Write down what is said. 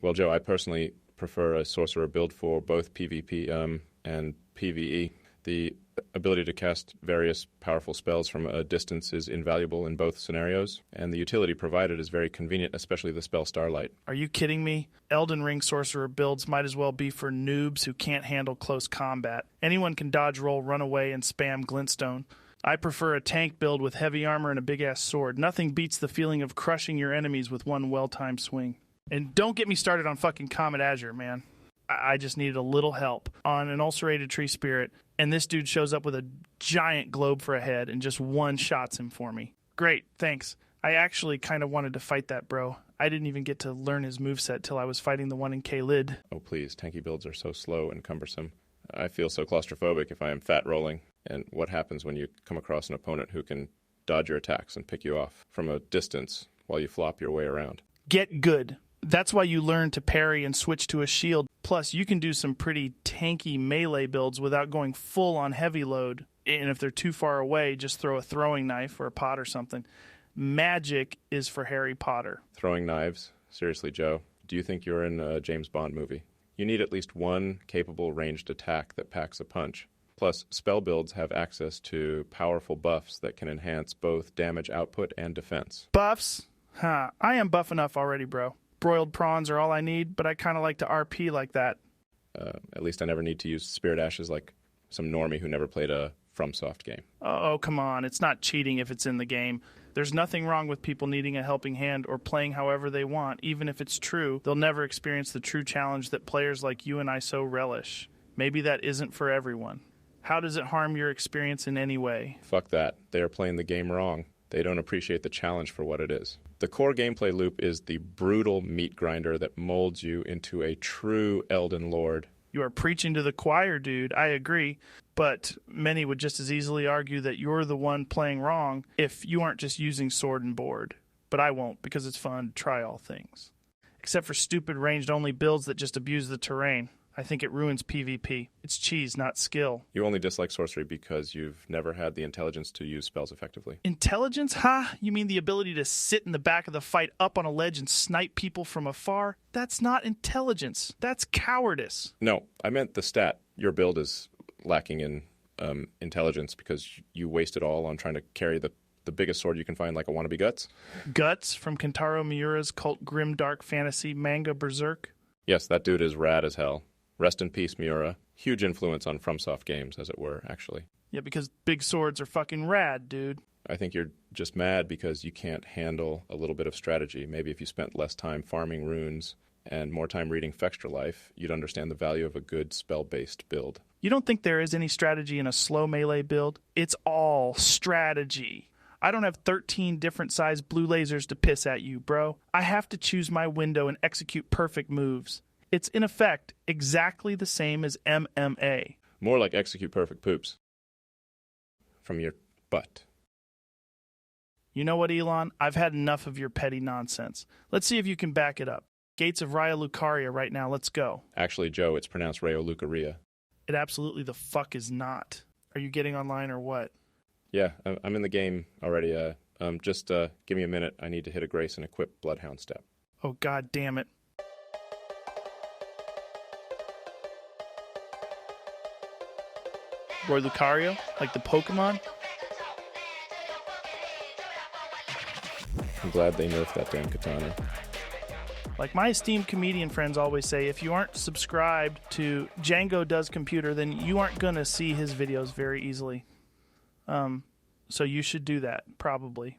Well, Joe, I personally prefer a sorcerer build for both PvP and PvE. The ability to cast various powerful spells from a distance is invaluable in both scenarios, and the utility provided is very convenient, especially the spell Starlight. Are you kidding me? Elden Ring sorcerer builds might as well be for noobs who can't handle close combat. Anyone can dodge roll, run away, and spam glintstone. I prefer a tank build with heavy armor and a big-ass sword. Nothing beats the feeling of crushing your enemies with one well-timed swing. And don't get me started on fucking Comet Azure, man. I just needed a little help on an ulcerated tree spirit, and this dude shows up with a giant globe for a head and just one-shots him for me. Great, thanks. I actually kind of wanted to fight that bro. I didn't even get to learn his moveset till I was fighting the one in K-Lid. Oh, please, tanky builds are so slow and cumbersome. I feel so claustrophobic if I am fat rolling. And what happens when you come across an opponent who can dodge your attacks and pick you off from a distance while you flop your way around? Get good. That's why you learn to parry and switch to a shield. Plus, you can do some pretty tanky melee builds without going full on heavy load. And if they're too far away, just throw a throwing knife or a pot or something. Magic is for Harry Potter. Throwing knives? Seriously, Joe, do you think you're in a James Bond movie? You need at least one capable ranged attack that packs a punch. Plus, spell builds have access to powerful buffs that can enhance both damage output and defense. Buffs? Huh. I am buff enough already, bro. Broiled prawns are all I need, but I kind of like to RP like that. At least I never need to use Spirit Ashes like some normie who never played a FromSoft game. Oh, come on. It's not cheating if it's in the game. There's nothing wrong with people needing a helping hand or playing however they want. Even if it's true, they'll never experience the true challenge that players like you and I so relish. Maybe that isn't for everyone. How does it harm your experience in any way? Fuck that. They are playing the game wrong. They don't appreciate the challenge for what it is. The core gameplay loop is the brutal meat grinder that molds you into a true Elden Lord. You are preaching to the choir, dude. I agree. But many would just as easily argue that you're the one playing wrong if you aren't just using sword and board. But I won't, because it's fun to try all things. Except for stupid ranged-only builds that just abuse the terrain. I think it ruins PvP. It's cheese, not skill. You only dislike sorcery because you've never had the intelligence to use spells effectively. Intelligence? Ha! You mean the ability to sit in the back of the fight up on a ledge and snipe people from afar? That's not intelligence. That's cowardice. No, I meant the stat. Your build is lacking in intelligence because you waste it all on trying to carry the biggest sword you can find, like a wannabe Guts. Guts from Kentaro Miura's cult grim dark fantasy manga Berserk? Yes, that dude is rad as hell. Rest in peace, Miura. Huge influence on FromSoft games, as it were, actually. Yeah, because big swords are fucking rad, dude. I think you're just mad because you can't handle a little bit of strategy. Maybe if you spent less time farming runes and more time reading Fextra Life, you'd understand the value of a good spell-based build. You don't think there is any strategy in a slow melee build? It's all strategy. I don't have 13 different size blue lasers to piss at you, bro. I have to choose my window and execute perfect moves. It's, in effect, exactly the same as MMA. More like execute perfect poops. From your butt. You know what, Elon? I've had enough of your petty nonsense. Let's see if you can back it up. Gates of Raya Lucaria right now, let's go. Actually, Joe, it's pronounced Rayo Lucaria. It absolutely the fuck is not. Are you getting online or what? Yeah, I'm in the game already. Just give me a minute. I need to hit a grace and equip Bloodhound Step. Oh, god damn it. Roy Lucario? Like the Pokemon? I'm glad they nerfed that damn katana. Like my esteemed comedian friends always say, if you aren't subscribed to Django Does Computer, then you aren't going to see his videos very easily. So you should do that, probably.